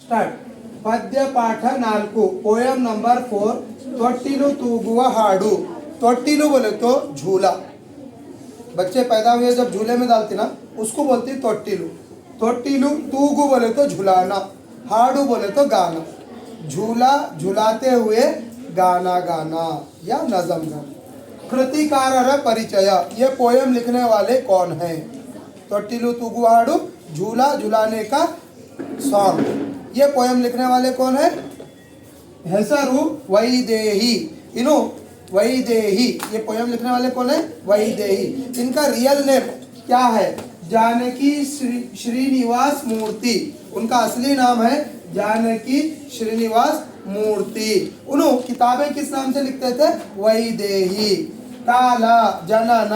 Start. ಪದ್ಯ ಪಾಠ 4 poem number 4 ತೊಟ್ಟಿಲು ತೂಗುವ ಹಾಡು. ತೊಟ್ಟಿಲು बोले तो झूला. बच्चे पैदा हुए जब झूले में डालते ना उसको बोलते ತೊಟ್ಟಿಲು. ತೊಟ್ಟಿಲು तूगु बोले तो झुलाना, हाडू बोले तो गाना. झूला झुलाते हुए गाना गाना या नज़म गाना. कृतिकारर परिचय. ये पोयम लिखने वाले कौन हैं? ತೊಟ್ಟಿಲು तूगु हाडू झूला झुलाने का सॉन्ग. ये पोयम लिखने वाले कौन है? ಹೆಸರು ವೈದೇಹಿ. इनो वैदेही. ये पोयम लिखने वाले कौन है? वैदेही. इनका रियल नेम क्या है? जानकी श्रीनिवास मूर्ति. उनका असली नाम है जानकी श्रीनिवास मूर्ति. उन्होंने किताबें किस नाम से लिखते थे? वैदेही. काल जनन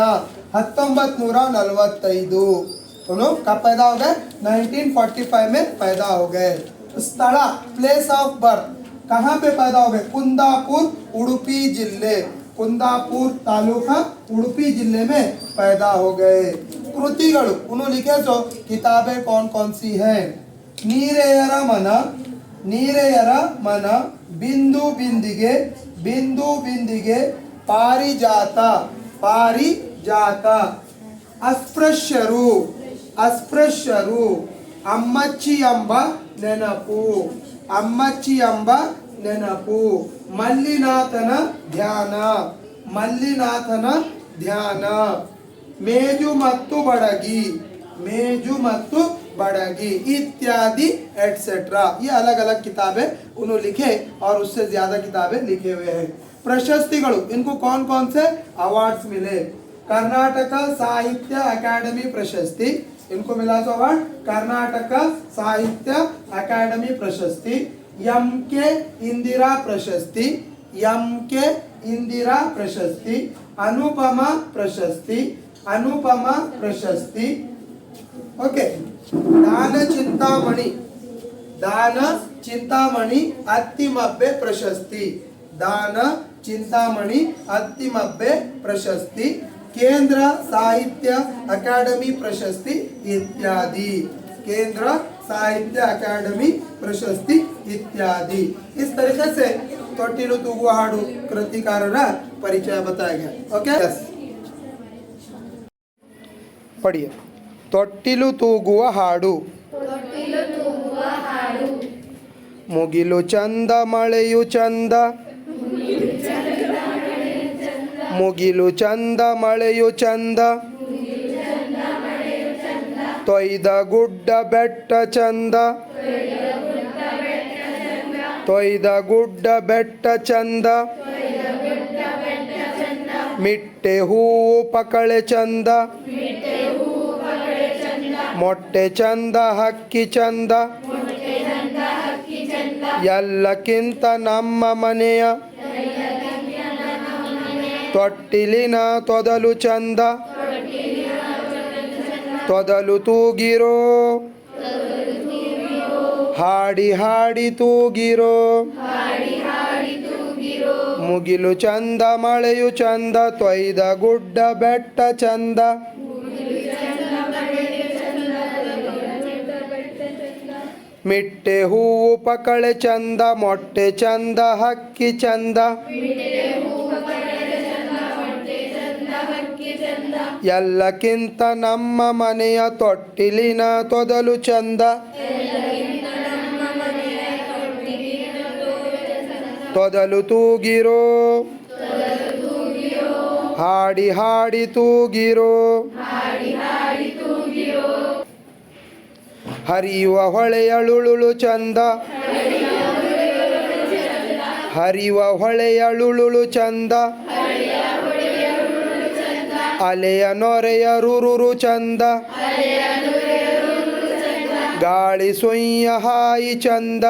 1945. उन्होंने कब पैदा हो गए? 1945 में पैदा हो गए. स्थल प्लेस ऑफ बर्थ कहाँ पे पैदा हो गए? कुंदापुर उडुपी जिले. कुंदापुर तालुका उडुपी जिले में पैदा हो गए. कृतिಗಳು उन्होंने लिखे तो किताबें कौन कौन सी हैं? ನೀರೆಯರ ಮನ, ನೀರೆಯರ ಮನ, ಬಿಂದು ಬಿಂದಿಗೆ, ಬಿಂದು ಬಿಂದಿಗೆ, ಪಾರಿಜಾತ, ಪಾರಿಜಾತ, ಅಸ್ಪೃಶ್ಯರು, ಅಸ್ಪೃಶ್ಯರು, ಅಮ್ಮಚ್ಚಿ ಎಂಬ ನೆನಪು, ಅಮ್ಮಚ್ಚಿ ಎಂಬ ನೆನಪು, ಮಲ್ಲಿನಾಥನ ಧ್ಯಾನ, ಮಲ್ಲಿನಾಥನ ಧ್ಯಾನ, ಮೇಜು ಮತ್ತು ಬಡಗಿ, ಮೇಜು ಮತ್ತು बड़गी इत्यादि एटसेट्रा. ये अलग अलग किताबें उन्होंने लिखे और उससे ज्यादा किताबें लिखे हुए हैं. प्रशस्तिಗಳು इनको कौन कौन से अवार्ड्स मिले? कर्नाटक साहित्य अकादमी प्रशस्ति, इनको मिला जो अवार्ड कर्नाटक साहित्य अकादमी प्रशस्ति, एम.के. इंदिरा प्रशस्ति, एम.के. इंदिरा प्रशस्ति, अनुपमा प्रशस्ति, अनुपमा प्रशस्ति. ओके. दान चिंतामणि, दान चिंतामणि अत्तिमब्बे प्रशस्ति, दान चिंतामणि अत्तिमब्बे प्रशस्ति, केंद्र साहित्य अकादमी प्रशस्ति इत्यादि, केंद्र साहित्य अकादमी प्रशस्ति इत्यादि. इस तरीके से ತೊಟ್ಟಿಲು ತೂಗುವ ಹಾಡು ಕೃತಿಕಾರರ ಪರಿಚಯ बताया गया. ओके पढ़िए. ತೊಟ್ಟಿಲು ತೂಗುವ ಹಾಡು. ಮುಗಿಲು ಚಂದ ಮಳೆಯು ಚಂದ, ಮುಗಿಲು ಚಂದ ಮಳೆಯು ಚಂದ, ತೊಯ್ದ ಗುಡ್ಡ ಬೆಟ್ಟ ಚಂದ, ತೊಯ್ದ ಗುಡ್ಡ ಬೆಟ್ಟ ಚಂದ, ಮಿಟ್ಟೆ ಹೂವು ಪಕಳೆ ಚಂದ, ಮೊಟ್ಟೆ ಚಂದ ಹಕ್ಕಿ ಚಂದ, ಎಲ್ಲಕ್ಕಿಂತ ನಮ್ಮ ಮನೆಯ ತೊಟ್ಟಿಲಿನ ತೊದಲು ಚಂದ, ತೊದಲು ತೂಗಿರೋ, ಹಾಡಿ ಹಾಡಿ ತೂಗಿರೋ, ಮುಗಿಲು ಚಂದ ಮಳೆಯು ಚಂದ, ತೊಯ್ದ ಗುಡ್ಡ ಬೆಟ್ಟ ಚಂದ, ಮಿಟ್ಟೆ ಹೂವು ಪಕಳೆ ಚಂದ, ಮೊಟ್ಟೆ ಚಂದ ಹಕ್ಕಿ ಚಂದ, ಎಲ್ಲಕ್ಕಿಂತ ನಮ್ಮ ಮನೆಯ ತೊಟ್ಟಿಲಿನ ತೊದಲು ಚಂದ, ತೊದಲು ತೂಗಿರೋ, ಹಾಡಿ ಹಾಡಿ ತೂಗಿರೋ, ಹರಿಯುವ ಹೊಳೆಯಳುಳುಳು ಚಂದ, ಹರಿಯುವ ಹೊಳೆಯಳುಳುಳು ಚಂದ, ಅಲೆಯ ನೊರೆಯ ರುರುರು ಚಂದ, ಗಾಳಿ ಸುಯ್ಯ ಹಾಯಿ ಚಂದ,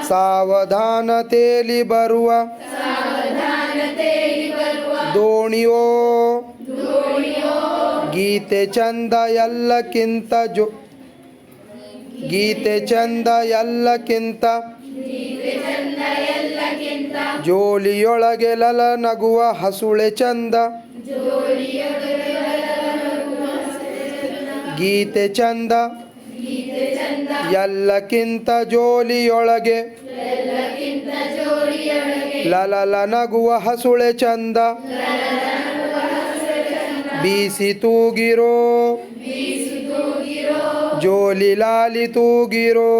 ಸಾವಧಾನ ತೇಲಿ ಬರುವ ದೋಣಿಯೋ, ಗೀತೆ ಚಂದ ಎಲ್ಲಕ್ಕಿಂತ ಗೀತೆ ಚಂದ ಎಲ್ಲಕ್ಕಿಂತ, ಜೋಲಿಯೊಳಗೆ ಲಲ ನಗುವ ಹಸುಳೆ ಚಂದ, ಗೀತೆ ಚಂದ ಎಲ್ಲಕ್ಕಿಂತ ಜೋಲಿಯೊಳಗೆ ಲಲಲ ನಗುವ ಹಸುಳೆ ಚಂದ ಬೀಸಿ ತೂಗಿರೋ ಜೋಲಿ ಲಾಲಿ ತೂಗಿರೋ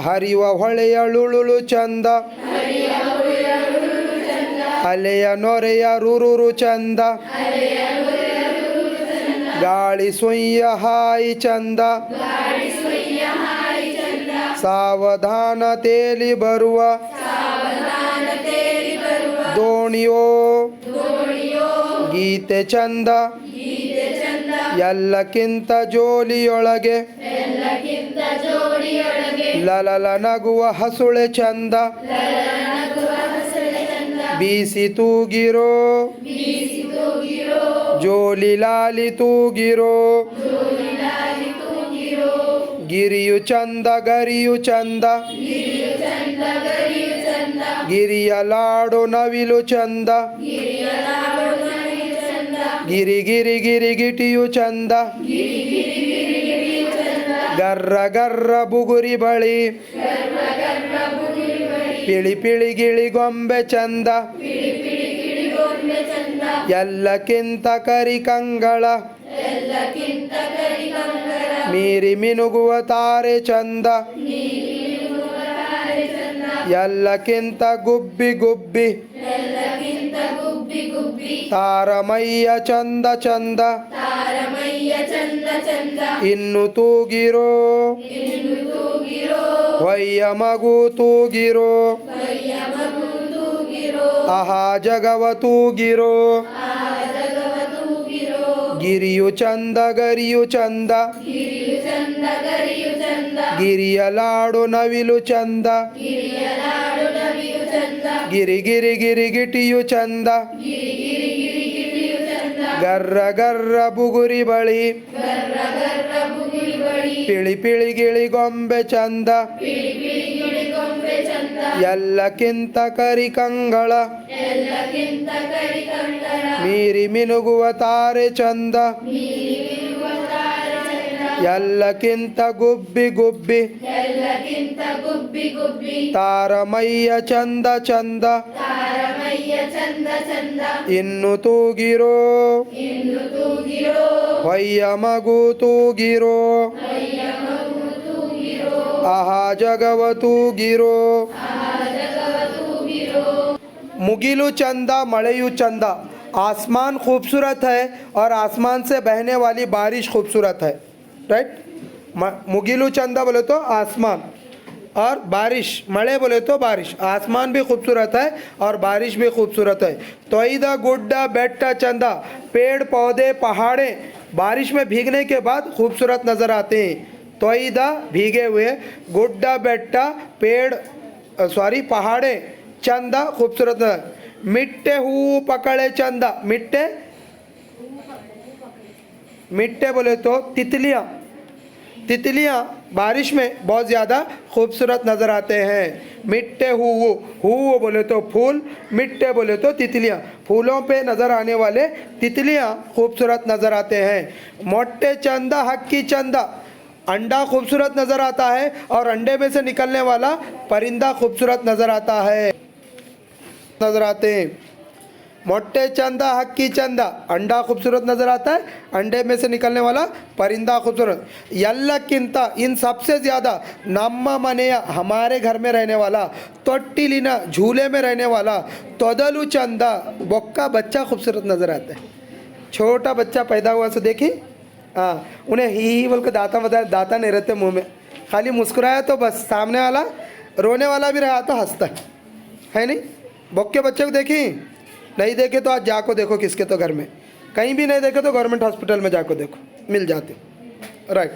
ಹರಿವ ಹೊಳೆಯಳುಳುಳು ಚಂದ ಅಲೆಯ ನೊರೆಯ ರುರುರು ಚಂದ ಗಾಳಿ ಸೊಯ್ಯ ಹಾಯಿ ಚಂದ ಸಾವಧಾನ ತೇಲಿ ಬರುವ ದೋಣಿಯೋ ಗೀತೆ ಚಂದ ಎಲ್ಲಕ್ಕಿಂತ ಜೋಲಿಯೊಳಗೆ ಲಲಲ ನಗುವ ಹಸುಳೆ ಚಂದ ಬೀಸಿ ತೂಗಿರೋ ಜೋಲಿ ಲಾಲಿ ತೂಗಿರೋ ಗಿರಿಯು ಚಂದ ಗರಿಯು ಚಂದ ಗಿರಿಯ ಲಾಡು ನವಿಲು ಚಂದ ಗಿರಿ ಗಿರಿ ಗಿರಿ ಗಿಟಿಯು ಚಂದ ಗರ್ರ ಗರ್ರ ಬುಗುರಿ ಬಳಿ ಪಿಳಿ ಪಿಳಿ ಗಿಳಿ ಗೊಂಬೆ ಚಂದ ಎಲ್ಲಕ್ಕಿಂತ ಕರಿ ಕಂಗಳ ಮೀರಿ ಮಿನುಗುವ ತಾರೆ ಚಂದ ಎಲ್ಲಕ್ಕಿಂತ ಗುಬ್ಬಿ ಗುಬ್ಬಿ ತಾರಮಯ್ಯ ಚಂದ ಚಂದ ಇನ್ನು ತೂಗಿರೋ ಹೊಯ್ಯ ಮಗು ತೂಗಿರೋ ಆಹಾ ಜಗವ ತೂಗಿರೋ ಗಿರಿಯು ಚಂದ ಗರಿಯು ಚಂದ ಗಿರಿಯ ಲಾಡು ನವಿಲು ಚಂದ ಗಿರಿ ಗಿರಿ ಗಿರಿ ಗಿಟಿಯು ಚಂದ ಗರ್ರ ಗರ್ರ ಬುಗುರಿ ಬಳಿ ಪಿಳಿ ಪಿಳಿ ಗಿಳಿ ಗೊಂಬೆ ಚಂದ ಎಲ್ಲಕ್ಕಿಂತ ಕರಿ ಕಂಗಳ ಮೀರಿ ಮಿನುಗುವ ತಾರೆ ಚಂದ ಎಲ್ಲಕ್ಕಿಂತ ಗುಬ್ಬಿ ಗುಬ್ಬಿ ತಾರಮಯ್ಯ ಚಂದ ಚಂದ ಇನ್ನು ತೂಗಿರೋ ಹೊಯ್ಯ ಮಗು ತೂಗಿರೋ ಆಹಾ ಜಗವ ತೂಗಿರೋ मुगिलु चंदा मड़ेयु चंदा। आसमान खूबसूरत है और आसमान से बहने वाली बारिश खूबसूरत है, राइट। मुगिलु चंदा बोले तो आसमान और बारिश, मड़े बोले तो बारिश। आसमान भी खूबसूरत है और बारिश भी खूबसूरत है। तोईदा गुड्डा बेट्टा चंदा, पेड़ पौधे पहाड़े बारिश में भीगने के बाद खूबसूरत नज़र आते हैं। तोईदा भीगे हुए, गुड्डा बेट्टा पेड़ पहाड़े, चंदा खूबसूरत नजर। मिट्टे हू पकड़े चंदा, मिट्टे मिट्टे बोले तो तितलियाँ, तितलियाँ बारिश में बहुत ज़्यादा खूबसूरत नज़र आते हैं। मिट्टे हू बोले तो फूल, मिट्टे बोले तो तितलियाँ, फूलों पे नज़र आने वाले तितलियाँ खूबसूरत नज़र आते हैं। मोटे चंदा हक्की चंदा, अंडा खूबसूरत नज़र आता है और अंडे में से निकलने वाला परिंदा खूबसूरत नज़र आता है, नज़र आते हैं। मोटे चंदा हक्की चंदा, अंडा खूबसूरत नज़र आता है, अंडे में से निकलने वाला परिंदा खूबसूरत। यल्लक्किंता, इन सबसे ज़्यादा, नम्मा मनेया, हमारे घर में रहने वाला, तोट्टिलिना, झूले में रहने वाला, तोदलु चंदा, बोक्का बच्चा खूबसूरत नज़र आता है। छोटा बच्चा पैदा हुआ सो देखिए, हाँ, उन्हें ही बोल के दाता नहीं रहते मुँह में, खाली मुस्कुराया तो बस सामने वाला रोने वाला भी रहा तो हंसता है नहीं। बोक्के बच्चे को देखी, नहीं देखे तो आज जाको देखो किसके तो घर में, कहीं भी नहीं देखे तो गवर्नमेंट हॉस्पिटल में जाको देखो, मिल जाते, राइट।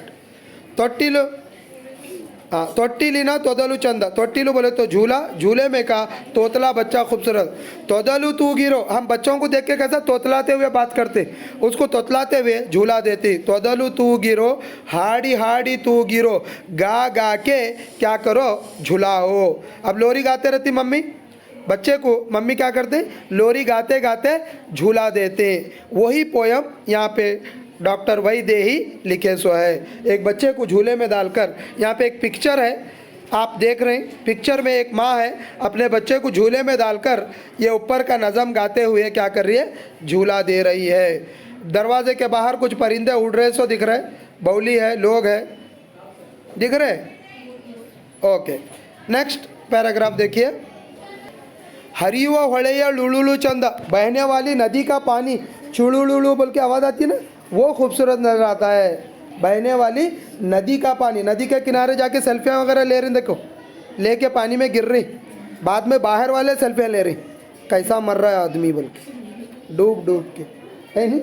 तोट्टिलु, हाँ, तोट्टिलिना तोदलु चंदा, तोट्टिलु बोले तो झूला, झूले में का तोतला बच्चा खूबसूरत। तोदलु तू गिरो, हम बच्चों को देख के कैसा तोतलाते हुए बात करते, उसको तोतलाते हुए झूला देते। तोदलु तू गिरो, हाड़ी हाड़ी तू गिरो, गा गा के क्या करो झुलाओ। अब लोरी गाते रहती मम्मी, बच्चे को मम्मी क्या करते, लोरी गाते गाते झूला देते। वही पोयम यहाँ पे डॉक्टर वैदेही लिखे सो है। एक बच्चे को झूले में डालकर, यहाँ पे एक पिक्चर है आप देख रहे हैं, पिक्चर में एक माँ है अपने बच्चे को झूले में डालकर ये ऊपर का नज़म गाते हुए क्या कर रही है, झूला दे रही है। दरवाजे के बाहर कुछ परिंदे उड़ रहे सो दिख रहे, बौली है, लोग है, दिख रहे। ओके, नेक्स्ट पैराग्राफ देखिए। हरिव होಳೆಯ लुलुलु चंदा, बहने वाली नदी का पानी चुलुलुलु बोल के आवाज़ आती है ना, वो खूबसूरत नजर आता है। बहने वाली नदी का पानी, नदी के किनारे जाके सेल्फियाँ वगैरह ले रही, देखो लेके पानी में गिर रही, बाद में बाहर वाले सेल्फियाँ ले रही, कैसा मर रहा है आदमी बोल के, डूब डूब के, है नहीं।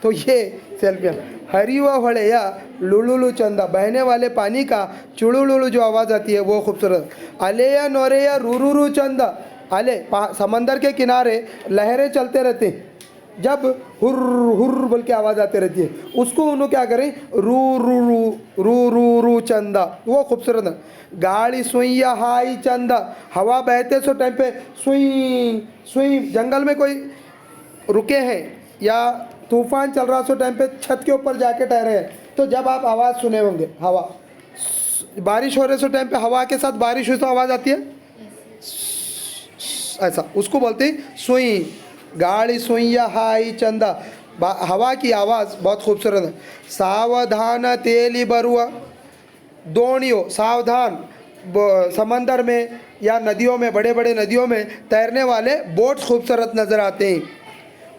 तो ये सेल्फियाँ। हरिव होಳೆಯ लुलुलु चंदा, बहने वाले पानी का चुलुलुलु जो आवाज़ आती है वो खूबसूरत। अलेया नोरेया रूरूरू चंदा, अले समंदर के किनारे लहरें चलते रहते हैं, जब हुर हुर बोल के आवाज़ आती रहती है, उसको उन्होंने क्या करें, रू रू रू रू रू रू चंदा, वो खूबसूरत है। गाड़ी सुइया हाई चंदा, हवा बहते सो टाइम पे सुई सुई, जंगल में कोई रुके हैं या तूफान चल रहा सो टाइम पे छत के ऊपर जाके ठहरे हैं, तो जब आप आवाज़ सुने होंगे, हवा, बारिश हो रहे सो टाइम पे हवा के साथ बारिश हुई तो आवाज़ आती है ऐसा, उसको बोलते हैं सुई। गाड़ी सुइया हाई चंदा, हवा की आवाज़ बहुत खूबसूरत है। सावधान तेली बरुआ, दोणियों, सावधान, समंदर में या नदियों में, बड़े बड़े नदियों में तैरने वाले बोट्स खूबसूरत नज़र आते हैं।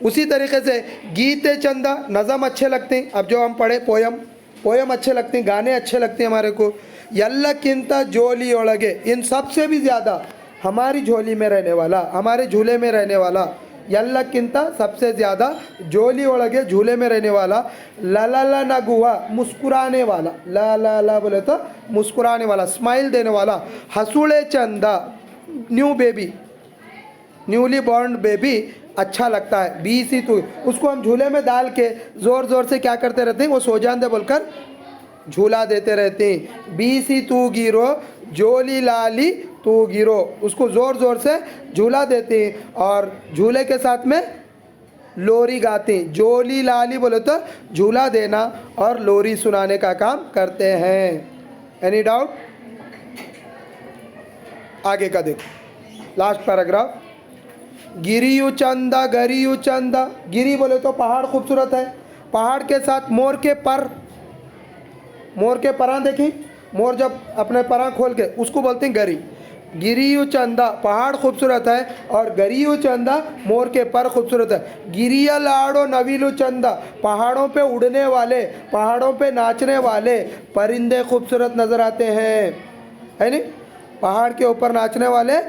उसी तरीके से गीते चंदा, नज़म अच्छे लगते हैं। अब जो हम पढ़े पोयम अच्छे लगते हैं, गाने अच्छे लगते हैं हमारे को। यल्लक्किंता जोली ओळगे, इन सबसे भी ज़्यादा हमारी झोली में रहने वाला, हमारे झूले में रहने वाला, यल्लक्किंता सबसे ज़्यादा, जोली ओळगे झूले में रहने वाला, ललला नगुआ मुस्कुराने वाला, ला ला ला बोले तो मुस्कुराने वाला, स्माइल देने वाला। हसूले चंदा, new baby, newly born baby अच्छा लगता है। बी सी तू, उसको हम झूले में डाल के ज़ोर ज़ोर से क्या करते रहते हैं, वो सो जान दे बोलकर झूला देते रहते हैं। बी सी तू गिरो, जोली लाली तू गिरो, उसको ज़ोर ज़ोर से झूला देते हैं और झूले के साथ में लोरी गाते हैं। जोली लाली बोले तो झूला देना और लोरी सुनाने का काम करते हैं। Any doubt? आगे का देखो, लास्ट पैराग्राफ। गिरियु चंदा गरियु चंदा, गिरी बोले तो पहाड़ खूबसूरत है, पहाड़ के साथ मोर के पर, मोर के परां देखी, मोर जब अपने परां खोल के, उसको बोलते हैं गरी। गिरियु चंदा, पहाड़ खूबसूरत है, और गरियु चंदा, मोर के पर खूबसूरत है। गिरिया लाड़ो नवीलु चंदा, पहाड़ों पे उड़ने वाले, पहाड़ों पे नाचने वाले परिंदे खूबसूरत नज़र आते हैं, है नहीं। पहाड़ के ऊपर नाचने वाले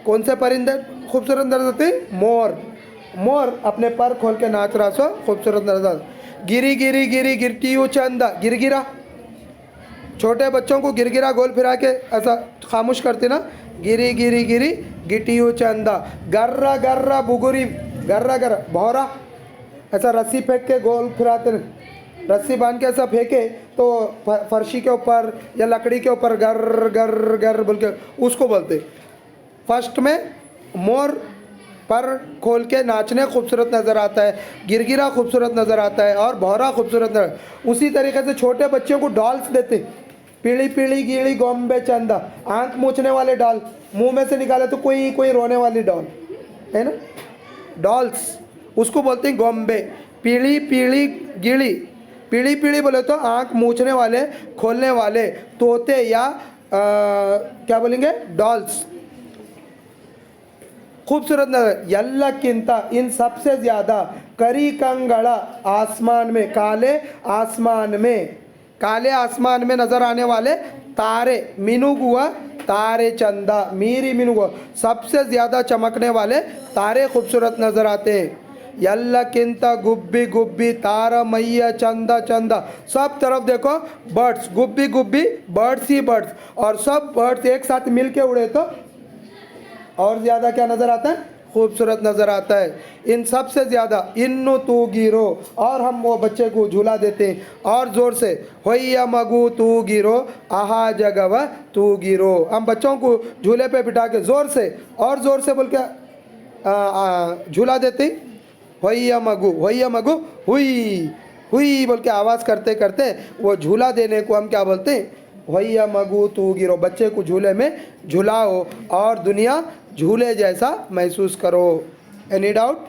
कौन से परिंदे खूबसूरत नजर आते हैं? मोर। मोर अपने पर खोल के नाच रहा सो खूबसूरत नजर आता। गिरी गिरी गिरी गिरटियु चंदा, गिरगिरा, छोटे बच्चों को गिरगिरा गोल फिरा के ऐसा खामोश करते ना, गिरी गिरी गिरी गिटियु चंदा। गर्रा गर्रा बुगुरी, गर्रा गर्रा भौरा, ऐसा रस्सी फेंक के गोल फिराते, रस्सी बांध के ऐसा फेंके तो फर्शी के ऊपर या लकड़ी के ऊपर गर गर गर बोल के उसको बोलते। फर्स्ट में मोर पर खोल के नाचने खूबसूरत नज़र आता है, गिरगिरा खूबसूरत नज़र आता है और भौरा खूबसूरत नज़र। उसी तरीके से छोटे बच्चों को डॉल्स देते, पीली पीली गीली गोम्बे चंदा, आंख मूछने वाले डॉल, मुंह में से निकाले तो कोई कोई रोने वाली डॉल, है ना, डॉल्स, उसको बोलते हैं गोम्बे। पीली पीली गीली, पीली पीली बोले तो आंख मूछने वाले, खोलने वाले तोते या क्या बोलेंगे, डॉल्स, खूबसूरत नजर। यल्लक्किंता, इन सबसे ज़्यादा, करी कंगड़ा, आसमान में, काले आसमान में, काले आसमान में नज़र आने वाले तारे, मिनुगुआ तारे चंदा, मीरी मिनुगुआ, सबसे ज़्यादा चमकने वाले तारे खूबसूरत नज़र आते हैं। यल्लक्किंता गुब्बी गुब्बी तारा मैया चंदा चंदा, सब तरफ देखो बर्ड्स, गुब्बी गुब्बी बर्ड्स ही बर्ड्स, और सब बर्ड्स एक साथ मिल के उड़े तो और ज़्यादा क्या नज़र आता है, खूबसूरत नज़र आता है। इन सब से ज़्यादा इन्नु तू गिरो, और हम वो बच्चे को झूला देते हैं और ज़ोर से, होइया मगु तू गिरो आहा जगव तू गिरो, हम बच्चों को झूले पे बिठा के ज़ोर से और ज़ोर से बोल के झूला देते, होइया मगु हुई, हुई बोल के आवाज़ करते करते वो झूला देने को हम क्या बोलते हैं, वैया मगू तू गिरो। बच्चे को झूले में झुलाओ और दुनिया झूले जैसा महसूस करो। Any doubt?